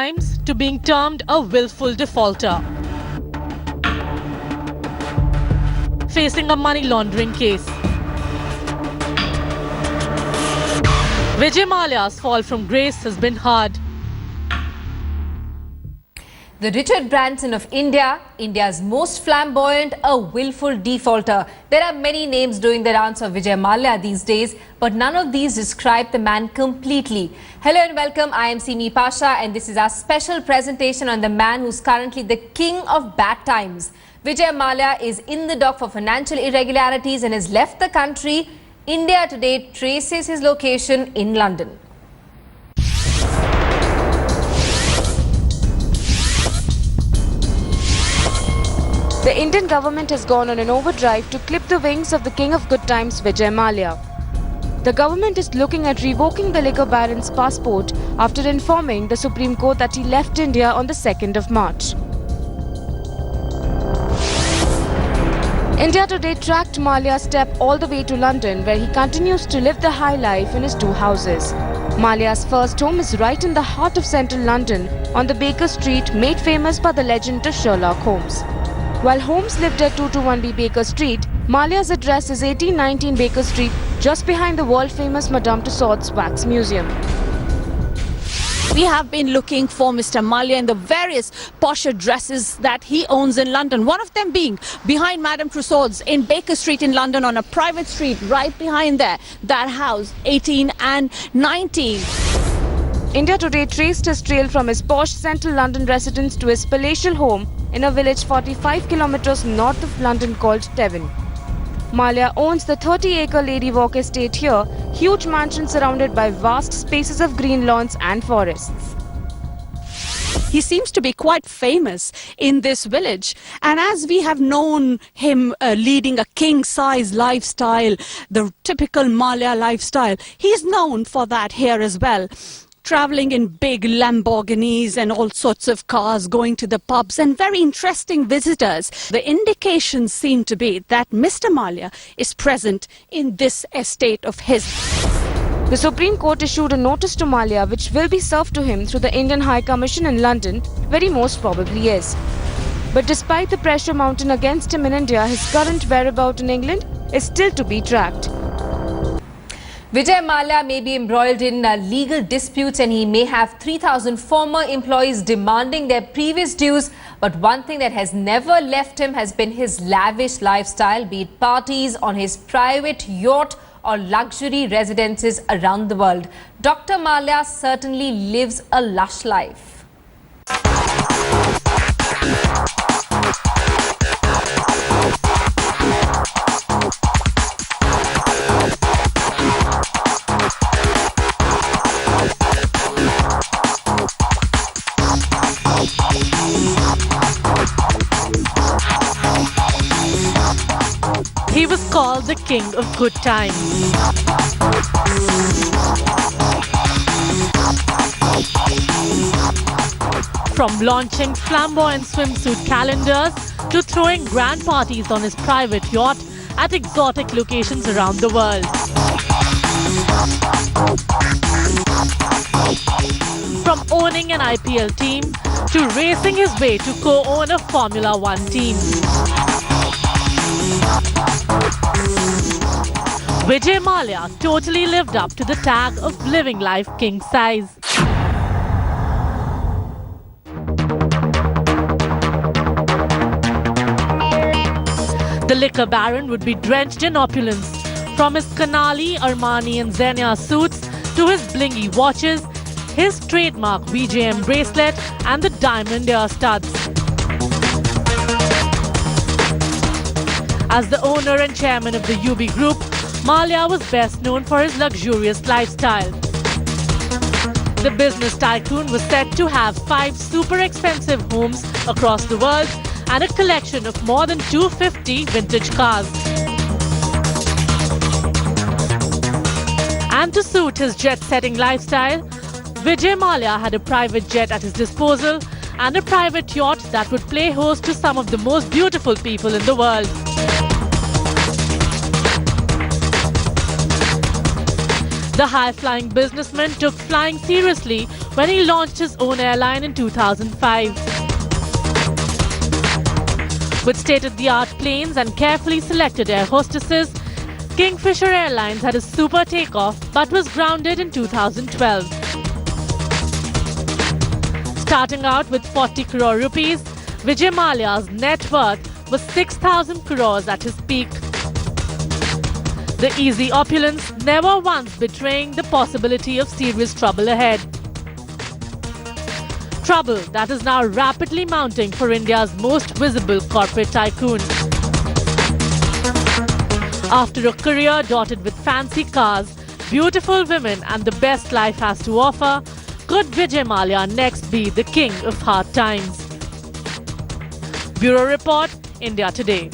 times to being termed a willful defaulter. Facing a money laundering case. Vijay Mallya's fall from grace has been hard. The Richard Branson of India, India's most flamboyant, a willful defaulter. There are many names doing the rounds of Vijay Mallya these days, but none of these describe the man completely. Hello and welcome, I am Simi Pasha and this is our special presentation on the man who's currently the king of bad times. Vijay Mallya is in the dock for financial irregularities and has left the country. India Today traces his location in London. The Indian government has gone on an overdrive to clip the wings of the king of good times, Vijay Mallya. The government is looking at revoking the liquor baron's passport after informing the Supreme Court that he left India on the 2nd of March. India Today tracked Mallya's step all the way to London, where he continues to live the high life in his two houses. Mallya's first home is right in the heart of central London, on the Baker Street, made famous by the legend of Sherlock Holmes. While Holmes lived at 221B Baker Street, Mallya's address is 1819 Baker Street, just behind the world-famous Madame Tussauds Wax Museum. We have been looking for Mr. Mallya in the various posh addresses that he owns in London. One of them being behind Madame Tussauds in Baker Street in London, on a private street right behind there. That house, 18 and 19. India Today traced his trail from his posh central London residence to his palatial home in a village 45 kilometers north of London called Tevin. Mallya owns the 30-acre Lady Walk estate here, huge mansion surrounded by vast spaces of green lawns and forests. He seems to be quite famous in this village, and as we have known him leading a king-size lifestyle, the typical Mallya lifestyle, he's known for that here as well. Traveling in big Lamborghinis and all sorts of cars, going to the pubs and very interesting visitors. The indications seem to be that Mr. Mallya is present in this estate of his. The Supreme Court issued a notice to Mallya which will be served to him through the Indian High Commission in London, where he most probably is. But despite the pressure mounting against him in India, his current whereabouts in England is still to be tracked. Vijay Mallya may be embroiled in legal disputes and he may have 3,000 former employees demanding their previous dues. But one thing that has never left him has been his lavish lifestyle, be it parties on his private yacht or luxury residences around the world. Dr. Mallya certainly lives a lush life. He was called the king of good times. From launching flamboyant swimsuit calendars to throwing grand parties on his private yacht at exotic locations around the world. From owning an IPL team to racing his way to co-own a Formula One team. Vijay Mallya totally lived up to the tag of living life king size. The liquor baron would be drenched in opulence, from his Canali, Armani and Xenia suits to his blingy watches, his trademark VJM bracelet and the diamond ear studs. As the owner and chairman of the UB Group, Mallya was best known for his luxurious lifestyle. The business tycoon was said to have 5 super expensive homes across the world and a collection of more than 250 vintage cars. And to suit his jet-setting lifestyle, Vijay Mallya had a private jet at his disposal and a private yacht that would play host to some of the most beautiful people in the world. The high-flying businessman took flying seriously when he launched his own airline in 2005. With state-of-the-art planes and carefully selected air hostesses, Kingfisher Airlines had a super takeoff but was grounded in 2012. Starting out with 40 crore rupees, Vijay Mallya's net worth was 6,000 crores at his peak. The easy opulence never once betraying the possibility of serious trouble ahead. Trouble that is now rapidly mounting for India's most visible corporate tycoon. After a career dotted with fancy cars, beautiful women and the best life has to offer, could Vijay Mallya next be the king of hard times? Bureau Report, India Today.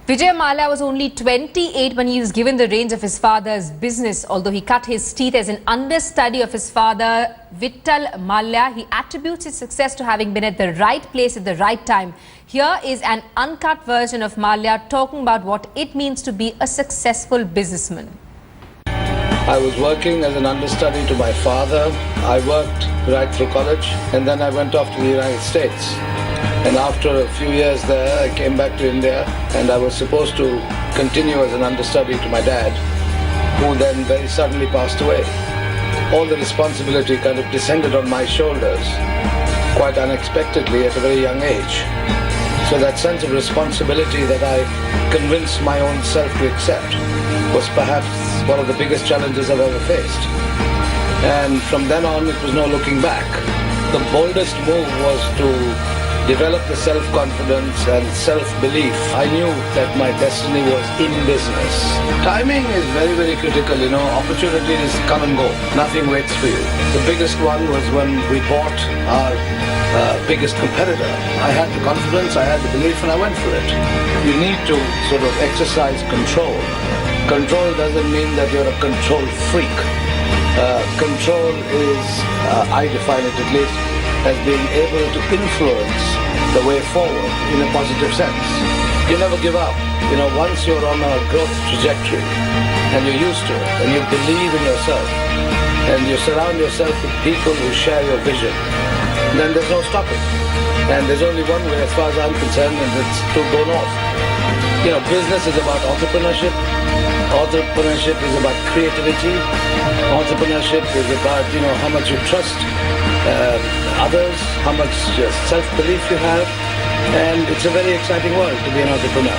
Vijay Mallya was only 28 when he was given the reins of his father's business. Although he cut his teeth as an understudy of his father, Richard Mallya, he attributes his success to having been at the right place at the right time. Here is an uncut version of Mallya talking about what it means to be a successful businessman. I was working as an understudy to my father. I worked right through college and then I went off to the United States. And after a few years there, I came back to India and I was supposed to continue as an understudy to my dad, who then very suddenly passed away. All the responsibility kind of descended on my shoulders quite unexpectedly at a very young age. So that sense of responsibility that I convinced my own self to accept was perhaps one of the biggest challenges I've ever faced. And from then on, it was no looking back. The boldest move was to develop the self-confidence and self-belief. I knew that my destiny was in business. Timing is very, very critical. You know, opportunities come and go. Nothing waits for you. The biggest one was when we bought our biggest competitor. I had the confidence, I had the belief, and I went for it. You need to sort of exercise control. Control doesn't mean that you're a control freak. Control is, I define it at least, as being able to influence the way forward in a positive sense. You never give up. You know, once you're on a growth trajectory and you're used to it and you believe in yourself and you surround yourself with people who share your vision, then there's no stopping. And there's only one way as far as I'm concerned, and it's to go north. You know, business is about entrepreneurship. Entrepreneurship is about creativity. Entrepreneurship is about, you know, how much you trust others, how much self-belief you have, and it's a very exciting world to be an entrepreneur.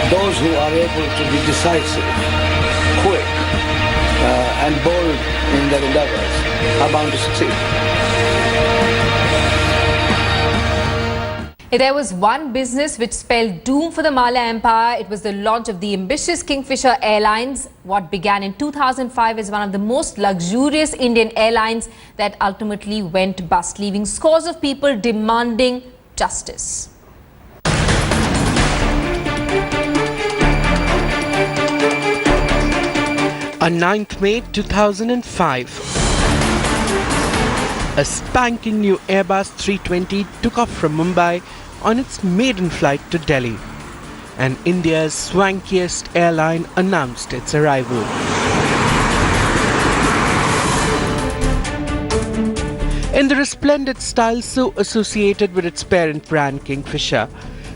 Those who are able to be decisive, quick, and bold in their endeavors are bound to succeed. There was one business which spelled doom for the Mallya empire. It was the launch of the ambitious Kingfisher Airlines. What began in 2005 is one of the most luxurious Indian airlines that ultimately went bust, leaving scores of people demanding justice. On 9th May 2005, a spanking new Airbus 320 took off from Mumbai on its maiden flight to Delhi, and India's swankiest airline announced its arrival. In the resplendent style so associated with its parent brand Kingfisher,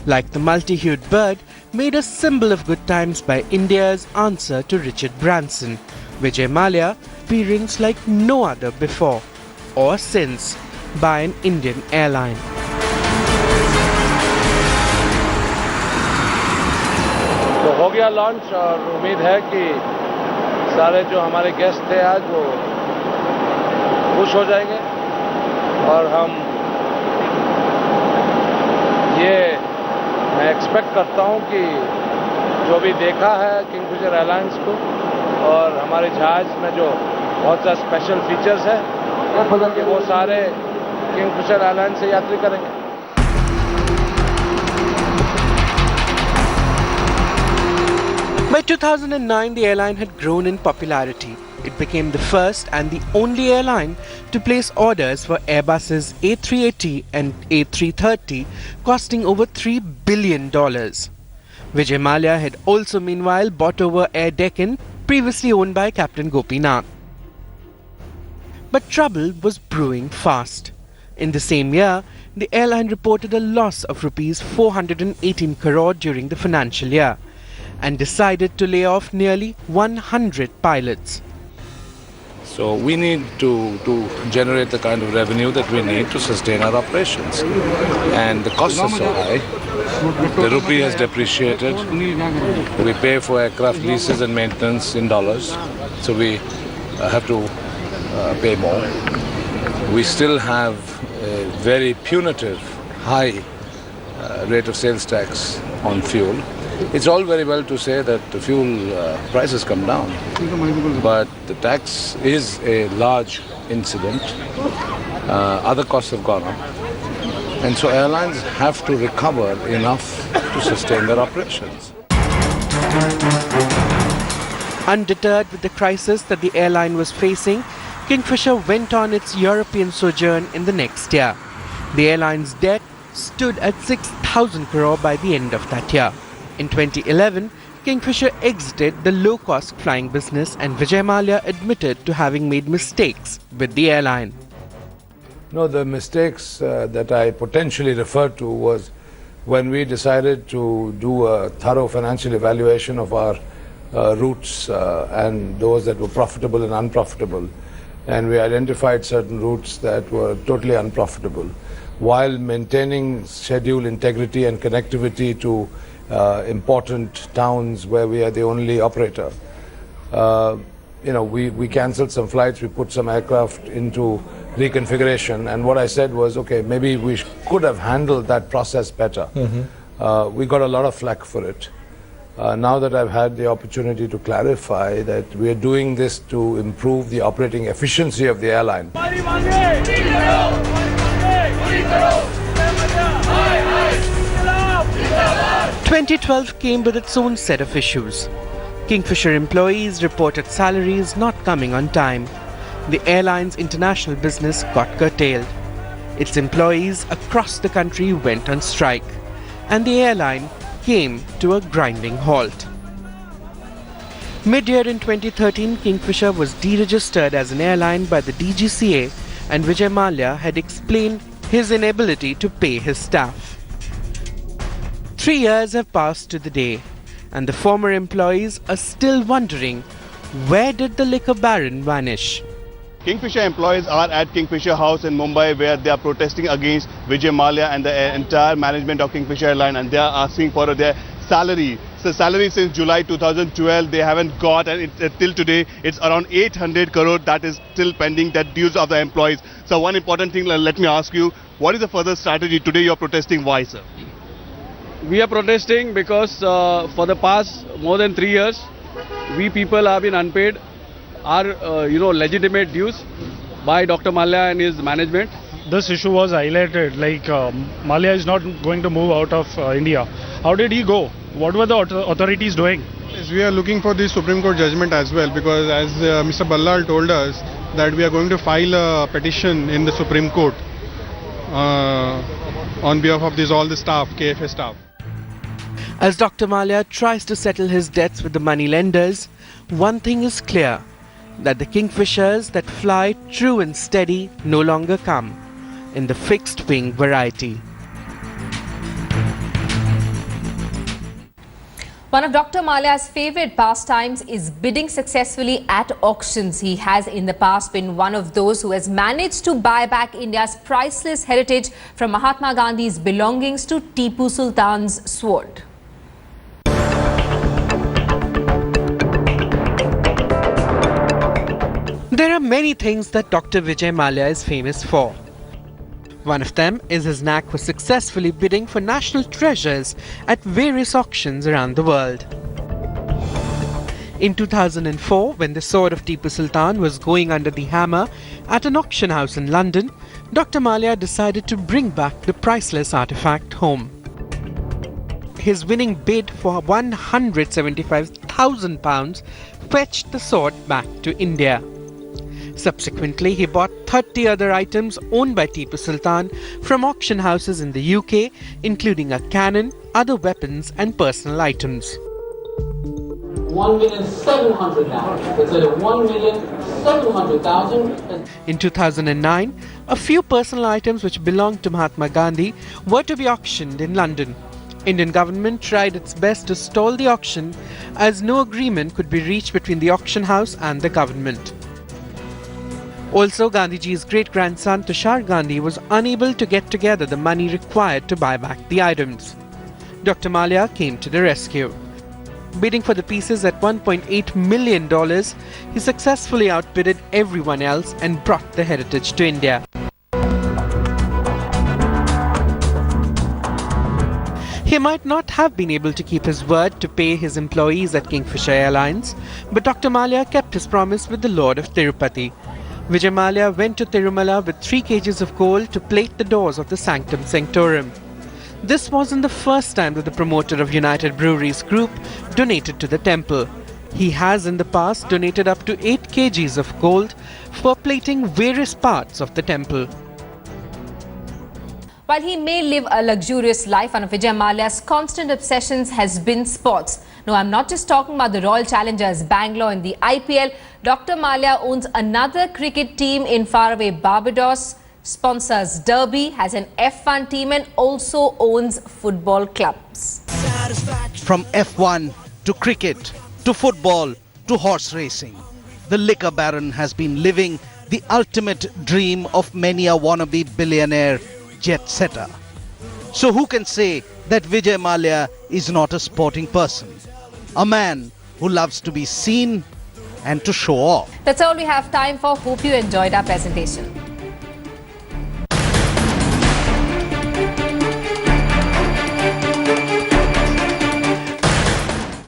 like the multi-hued bird, made a symbol of good times by India's answer to Richard Branson, Vijay Mallya, experienced like no other before or since by an Indian airline. तो हो गया launch और उम्मीद है कि सारे जो हमारे गेस्ट थे आज वो खुश हो जाएंगे और हम ये मैं एक्सपेक्ट करता हूँ कि जो भी देखा है किंगफिशर एयरलाइंस को और हमारे जहाज में जो बहुत सा स्पेशल फीचर्स है कि वो सारे किंगफिशर एयरलाइंस से यात्री करेंगे. By 2009, the airline had grown in popularity. It became the first and the only airline to place orders for Airbus's A380 and A330, costing over $3 billion. Vijay Mallya had also meanwhile bought over Air Deccan, previously owned by Captain Gopinath. But trouble was brewing fast. In the same year, the airline reported a loss of rupees 418 crore during the financial year and decided to lay off nearly 100 pilots. So we need to generate the kind of revenue that we need to sustain our operations. And the costs are so high. The rupee has depreciated. We pay for aircraft leases and maintenance in dollars. So we have to pay more. We still have a very punitive, high rate of sales tax on fuel. It's all very well to say that the fuel prices come down, but the tax is a large incident. Other costs have gone up, and so airlines have to recover enough to sustain their operations. Undeterred with the crisis that the airline was facing, Kingfisher went on its European sojourn in the next year. The airline's debt stood at 6,000 crore by the end of that year. In 2011, Kingfisher exited the low-cost flying business, and Vijay Mallya admitted to having made mistakes with the airline. No, the mistakes that I potentially referred to was when we decided to do a thorough financial evaluation of our routes and those that were profitable and unprofitable. And we identified certain routes that were totally unprofitable while maintaining schedule integrity and connectivity to important towns where we are the only operator. We cancelled some flights, we put some aircraft into reconfiguration, and what I said was, okay, maybe we could have handled that process better. We got a lot of flack for it. Now that I've had the opportunity to clarify that we are doing this to improve the operating efficiency of the airline. 2012 came with its own set of issues. Kingfisher employees reported salaries not coming on time. The airline's international business got curtailed. Its employees across the country went on strike, and the airline came to a grinding halt. Mid-year in 2013, Kingfisher was deregistered as an airline by the DGCA, and Vijay Mallya had explained his inability to pay his staff. 3 years have passed to the day, and the former employees are still wondering, where did the liquor baron vanish? Kingfisher employees are at Kingfisher House in Mumbai, where they are protesting against Vijay Mallya and the entire management of Kingfisher Airline, and they are asking for their salary. So salary since July 2012 they haven't got, and till today it's around 800 crore that is still pending, that dues of the employees. So one important thing, let me ask you, what is the further strategy? Today you are protesting, why, sir? We are protesting because for the past more than 3 years, we people have been unpaid our legitimate dues by Dr. Mallya and his management. This issue was highlighted, like Mallya is not going to move out of India. How did he go? What were the authorities doing? Yes, we are looking for the Supreme Court judgment as well, because as Mr. Ballal told us that we are going to file a petition in the Supreme Court on behalf of all the staff, KFA staff. As Dr. Mallya tries to settle his debts with the money lenders, one thing is clear, that the Kingfishers that fly true and steady no longer come in the fixed wing variety. One of Dr. Mallya's favorite pastimes is bidding successfully at auctions. He has in the past been one of those who has managed to buy back India's priceless heritage, from Mahatma Gandhi's belongings to Tipu Sultan's sword. There are many things that Dr. Vijay Mallya is famous for. One of them is his knack for successfully bidding for national treasures at various auctions around the world. In 2004, when the sword of Tipu Sultan was going under the hammer at an auction house in London, Dr. Mallya decided to bring back the priceless artifact home. His winning bid for £175,000 fetched the sword back to India. Subsequently, he bought 30 other items owned by Tipu Sultan from auction houses in the UK, including a cannon, other weapons and personal items. 1,700,000 now. Instead of 1,700,000. In 2009, a few personal items which belonged to Mahatma Gandhi were to be auctioned in London. Indian government tried its best to stall the auction as no agreement could be reached between the auction house and the government. Also, Gandhiji's great-grandson Tushar Gandhi was unable to get together the money required to buy back the items. Dr. Mallya came to the rescue. Bidding for the pieces at $1.8 million, he successfully outbidded everyone else and brought the heritage to India. He might not have been able to keep his word to pay his employees at Kingfisher Airlines, but Dr. Mallya kept his promise with the Lord of Tirupati. Vijay Mallya went to Tirumala with 3 kgs of gold to plate the doors of the Sanctum Sanctorum. This wasn't the first time that the promoter of United Breweries Group donated to the temple. He has in the past donated up to 8 kgs of gold for plating various parts of the temple. While he may live a luxurious life, one of Vijay Mallya's constant obsessions has been sports. No, I'm not just talking about the Royal Challengers Bangalore in the IPL. Dr. Mallya owns another cricket team in faraway Barbados, sponsors Derby, has an F1 team and also owns football clubs. From F1 to cricket to football to horse racing, the liquor baron has been living the ultimate dream of many a wannabe billionaire jet setter. So who can say that Vijay Mallya is not a sporting person? A man who loves to be seen and to show off. That's all we have time for. Hope you enjoyed our presentation.